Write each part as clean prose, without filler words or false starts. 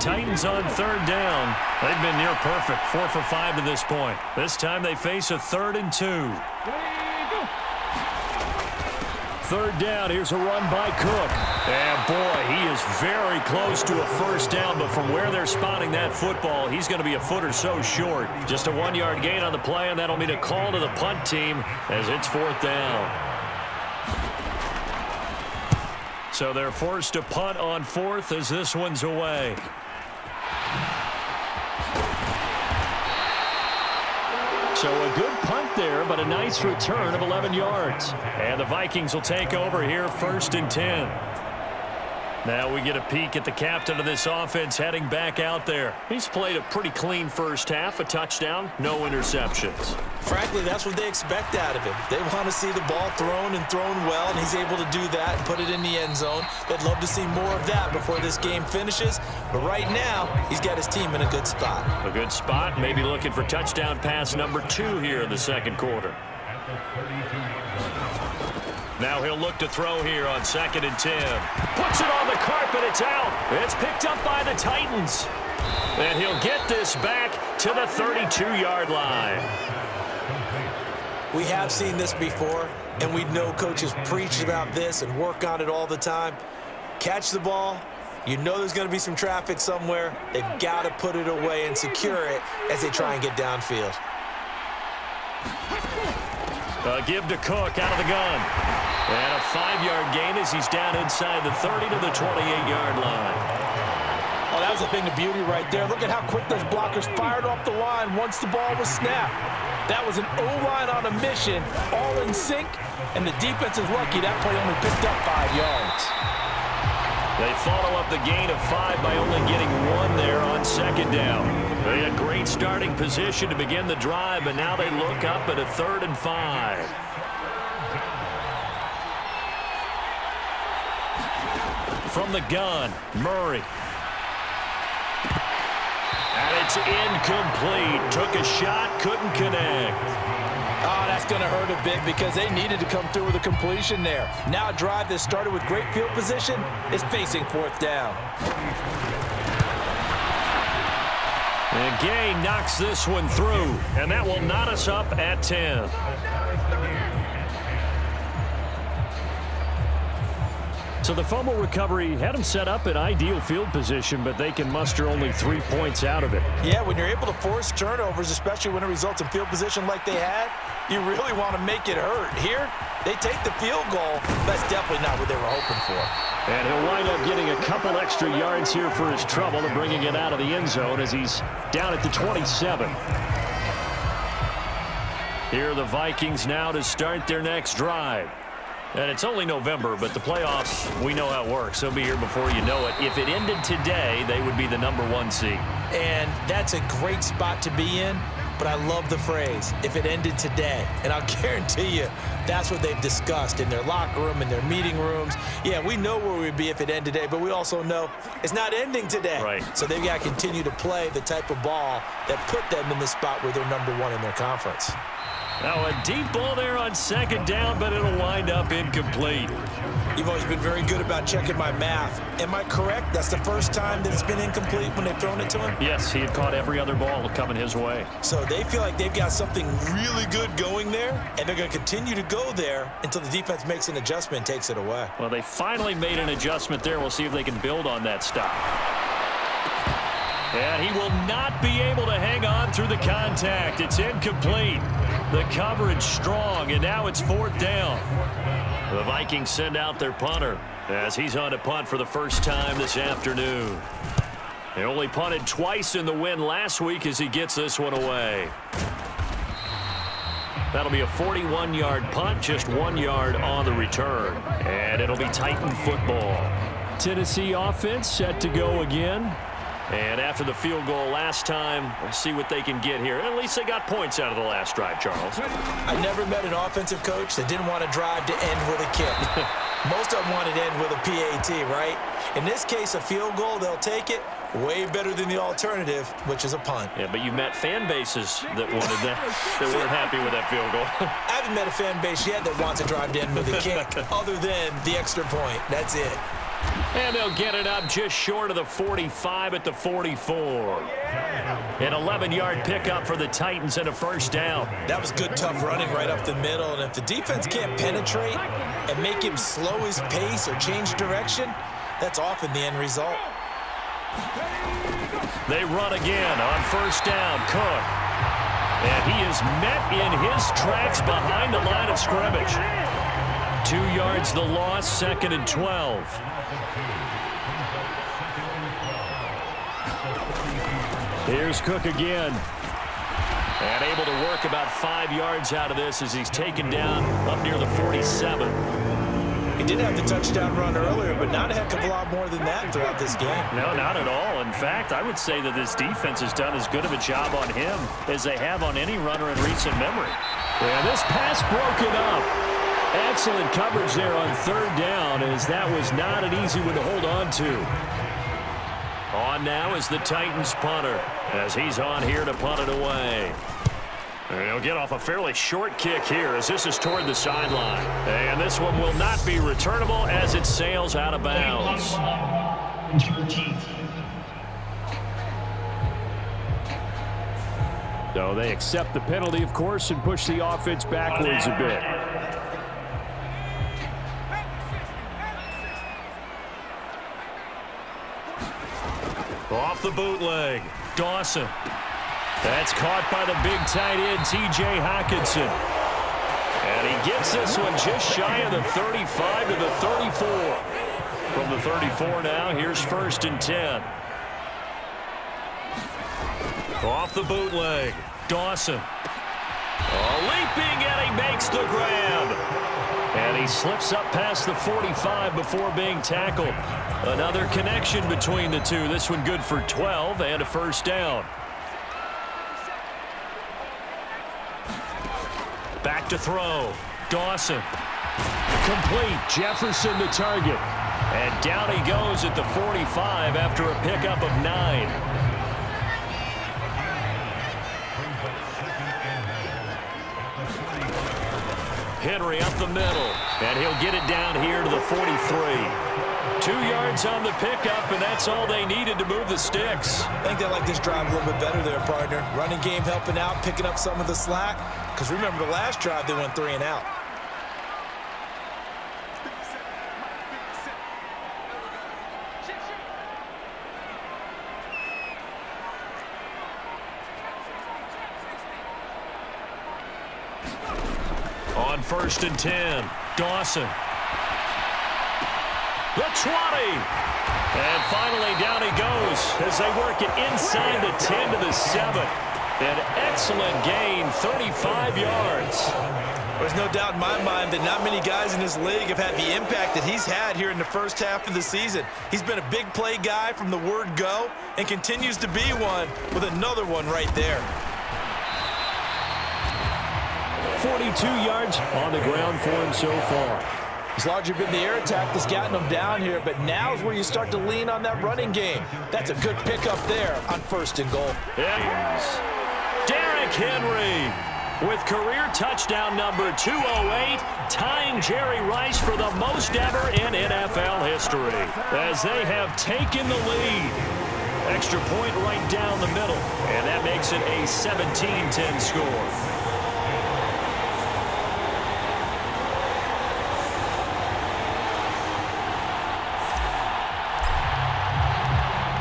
Titans on third down. They've been near perfect, 4 for 5 to this point. This time they face a 3rd and 2. Third down, here's a run by Cook. And boy, he is very close to a first down, but from where they're spotting that football, he's going to be a foot or so short. Just a 1-yard gain on the play, and that'll mean a call to the punt team as it's 4th down. So they're forced to punt on 4th as this one's away. So a good punt there, but a nice return of 11 yards. And the Vikings will take over here, 1st and 10. Now we get a peek at the captain of this offense heading back out there. He's played a pretty clean first half, a touchdown, no interceptions. Frankly, that's what they expect out of him. They want to see the ball thrown and thrown well, and he's able to do that and put it in the end zone. They'd love to see more of that before this game finishes. But right now, he's got his team in a good spot. A good spot, maybe looking for touchdown pass number 2 here in the second quarter. Now he'll look to throw here on 2nd and 10. Puts it on the carpet. It's out. It's picked up by the Titans. And he'll get this back to the 32-yard line. We have seen this before, and we know coaches preach about this and work on it all the time. Catch the ball. You know there's going to be some traffic somewhere. They've got to put it away and secure it as they try and get downfield. Give to Cook out of the gun. And a 5-yard gain as he's down inside the 30 to the 28-yard line. Oh, that was a thing of beauty right there. Look at how quick those blockers fired off the line once the ball was snapped. That was an O-line on a mission, all in sync, and the defense is lucky that play only picked up 5 yards. They follow up the gain of 5 by only getting 1 there on 2nd down. They had great starting position to begin the drive, but now they look up at a 3rd and 5. From the gun, Murray. And it's incomplete. Took a shot, couldn't connect. Oh, that's going to hurt a bit because they needed to come through with a completion there. Now a drive that started with great field position is facing 4th down. And Gay knocks this one through, and that will knot us up at 10. So the fumble recovery had them set up in ideal field position, but they can muster only 3 points out of it. Yeah, when you're able to force turnovers, especially when it results in field position like they had, you really want to make it hurt. Here, they take the field goal. That's definitely not what they were hoping for. And he'll wind up getting a couple extra yards here for his trouble and bringing it out of the end zone as he's down at the 27. Here are the Vikings now to start their next drive. And it's only November, but the playoffs, we know how it works. They'll be here before you know it. If it ended today, they would be the #1 seed. And that's a great spot to be in, but I love the phrase, if it ended today. And I'll guarantee you, that's what they've discussed in their locker room, in their meeting rooms. Yeah, we know where we'd be if it ended today, but we also know it's not ending today. Right. So they've got to continue to play the type of ball that put them in the spot where they're #1 in their conference. Now a deep ball there on 2nd down, but it'll wind up incomplete. You've always been very good about checking my math. Am I correct? That's the first time that it's been incomplete when they've thrown it to him? Yes, he had caught every other ball coming his way. So they feel like they've got something really good going there, and they're going to continue to go there until the defense makes an adjustment and takes it away. Well, they finally made an adjustment there. We'll see if they can build on that stop. And he will not be able to hang on through the contact. It's incomplete. The coverage strong, and now it's 4th down. The Vikings send out their punter as he's on to punt for the first time this afternoon. They only punted twice in the win last week as he gets this one away. That'll be a 41-yard punt, just 1 yard on the return. And it'll be Titan football. Tennessee offense set to go again. And after the field goal last time, we'll see what they can get here. At least they got points out of the last drive, Charles. I never met an offensive coach that didn't want to drive to end with a kick. Most of them wanted to end with a PAT, right? In this case, a field goal, they'll take it. Way better than the alternative, which is a punt. Yeah, but you met fan bases that wanted that, that weren't happy with that field goal. I haven't met a fan base yet that wants to drive to end with a kick, other than the extra point. That's it. And they'll get it up just short of the 45 at the 44. An 11-yard pickup for the Titans and a first down. That was good, tough running right up the middle. And if the defense can't penetrate and make him slow his pace or change direction, that's often the end result. They run again on first down. Cook. And he is met in his tracks behind the line of scrimmage. 2 yards the loss, 2nd and 12. Here's Cook again. And able to work about 5 yards out of this as he's taken down up near the 47. He did have the touchdown run earlier, but not a heck of a lot more than that throughout this game. No, not at all. In fact, I would say that this defense has done as good of a job on him as they have on any runner in recent memory. And this pass broken up. Excellent coverage there on third down, as that was not an easy one to hold on to. On now is the Titans punter, as he's on here to punt it away. And he'll get off a fairly short kick here as this is toward the sideline. And this one will not be returnable as it sails out of bounds. So they accept the penalty, of course, and push the offense backwards a bit. Off the bootleg, Dawson. That's caught by the big tight end, T.J. Hockenson. And he gets this one just shy of the 35 to the 34. From the 34 now, here's 1st and 10. Off the bootleg, Dawson. Leaping, and he makes the grab. And he slips up past the 45 before being tackled. Another connection between the two. This one good for 12 and a first down. Back to throw. Dawson. Complete. Jefferson the target. And down he goes at the 45 after a pickup of 9. Henry up the middle, and he'll get it down here to the 43. 2 yards on the pickup, and that's all they needed to move the sticks. I think they like this drive a little bit better there, partner. Running game helping out, picking up some of the slack. Because remember, the last drive they went 3 and out. On 1st and 10, Dawson. The 20. And finally down he goes as they work it inside the 10 to the 7. An excellent gain, 35 yards. There's no doubt in my mind that not many guys in this league have had the impact that he's had here in the first half of the season. He's been a big play guy from the word go and continues to be one with another one right there. 42 yards on the ground for him so far. It's largely been the air attack that's gotten him down here, but now's where you start to lean on that running game. That's a good pickup there on 1st and goal. Yes. Derrick Henry with career touchdown number 208, tying Jerry Rice for the most ever in NFL history, as they have taken the lead. Extra point right down the middle, and that makes it a 17-10 score.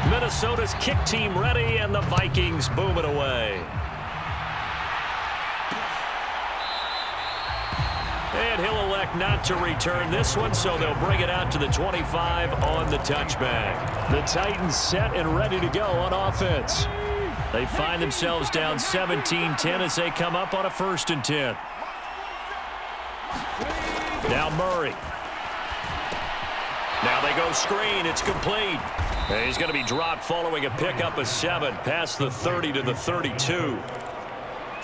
Minnesota's kick team ready, and the Vikings boom it away. And he'll elect not to return this one, so they'll bring it out to the 25 on the touchback. The Titans set and ready to go on offense. They find themselves down 17-10 as they come up on a 1st and 10. Now Murray. Now they go screen. It's complete. And he's going to be dropped following a pickup of 7 past the 30 to the 32.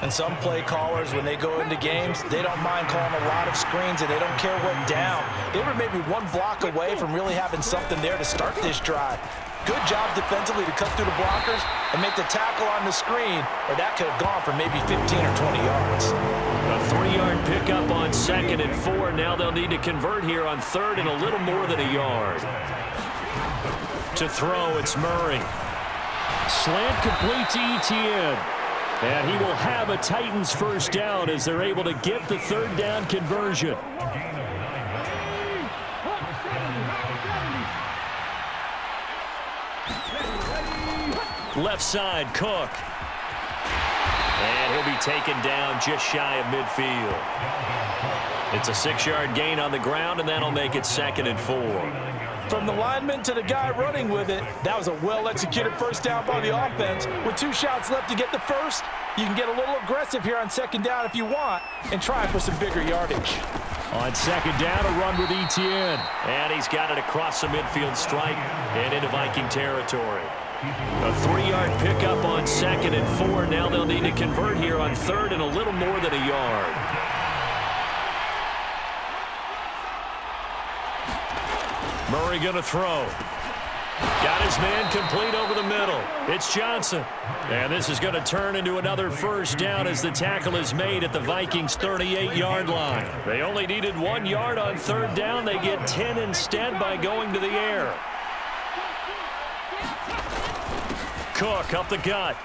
And some play callers, when they go into games, they don't mind calling a lot of screens, and they don't care what down. They were maybe one block away from really having something there to start this drive. Good job defensively to cut through the blockers and make the tackle on the screen, or that could have gone for maybe 15 or 20 yards. A 3-yard pickup on 2nd and 4. Now they'll need to convert here on 3rd and a little more than a yard. To throw, it's Murray. Slant complete to Etienne. And he will have a Titans first down as they're able to get the 3rd down conversion. Left side, Cook. And he'll be taken down just shy of midfield. It's a 6-yard gain on the ground, and that'll make it 2nd and 4. From the lineman to the guy running with it, that was a well-executed first down by the offense. With 2 shots left to get the first, you can get a little aggressive here on 2nd down if you want and try for some bigger yardage. On 2nd down, a run with Etienne. And he's got it across the midfield stripe and into Viking territory. A 3-yard pickup on 2nd and 4. Now they'll need to convert here on 3rd and a little more than a yard. Murray going to throw. Got his man complete over the middle. It's Johnson. And this is going to turn into another first down as the tackle is made at the Vikings' 38-yard line. They only needed 1 yard on 3rd down. They get 10 instead by going to the air. Cook up the gut.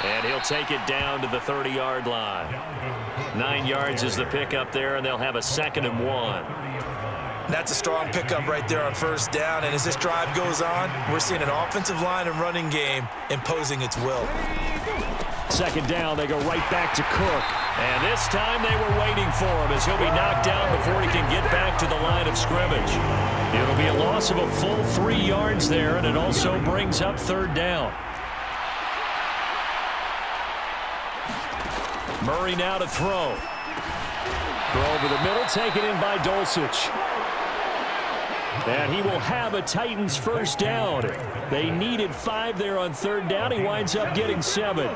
And he'll take it down to the 30-yard line. 9 yards is the pickup there, and they'll have a 2nd and 1. That's a strong pickup right there on first down. And as this drive goes on, we're seeing an offensive line and running game imposing its will. 2nd down, they go right back to Cook. And this time they were waiting for him as he'll be knocked down before he can get back to the line of scrimmage. It'll be a loss of a full 3 yards there, and it also brings up 3rd down. Murray now to throw. Throw over the middle, taken in by Dulcich. And he will have a Titans first down. They needed 5 there on 3rd down. He winds up getting 7.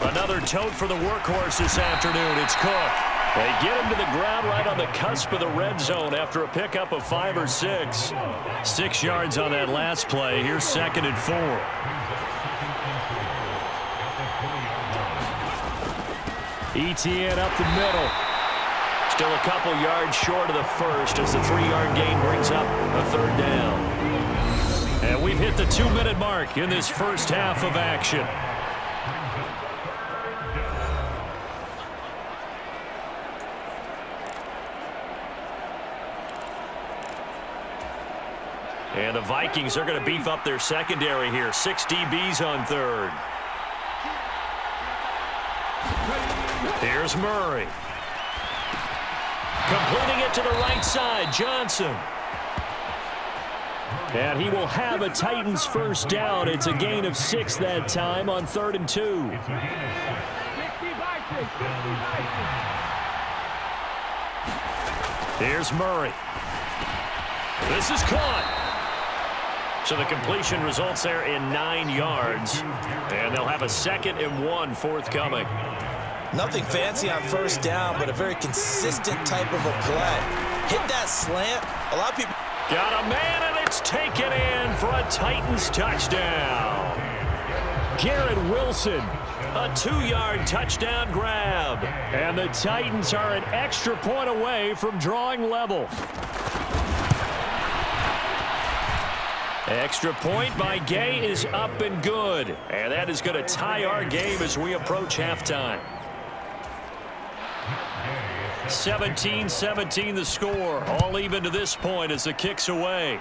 Another tote for the workhorse this afternoon. It's Cook. They get him to the ground right on the cusp of the red zone after a pickup of 5 or 6. 6 yards on that last play. Here's 2nd and 4. Etienne up the middle. Still a couple yards short of the first as the 3-yard gain brings up a 3rd down. And we've hit the 2-minute mark in this first half of action. And the Vikings are going to beef up their secondary here. 6 DBs on 3rd. Here's Murray. Completing it to the right side, Johnson. And he will have a Titans first down. It's a gain of 6 that time on 3rd and 2. Here's Murray. This is caught. So the completion results there in 9 yards. And they'll have a 2nd and 1 forthcoming. Nothing fancy on first down, but a very consistent type of a play. Hit that slant. A lot of people... Got a man, and it's taken in for a Titans touchdown. Garrett Wilson, a 2-yard touchdown grab. And the Titans are an extra point away from drawing level. Extra point by Gay is up and good. And that is going to tie our game as we approach halftime. 17-17 the score. All even to this point as the kick's away.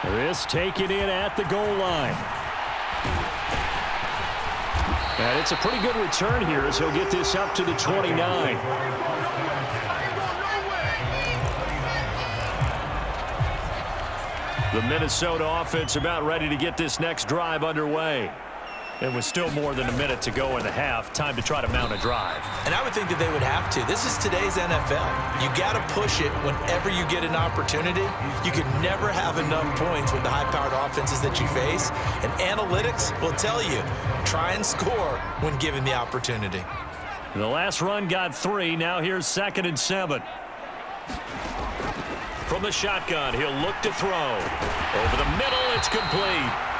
This taken in at the goal line. And it's a pretty good return here as he'll get this up to the 29. The Minnesota offense about ready to get this next drive underway. It was still more than a minute to go in the half. Time to try to mount a drive. And I would think that they would have to. This is today's NFL. You got to push it whenever you get an opportunity. You can never have enough points with the high-powered offenses that you face. And analytics will tell you, try and score when given the opportunity. The last run got 3. Now here's 2nd and 7. From the shotgun, he'll look to throw. Over the middle, it's complete.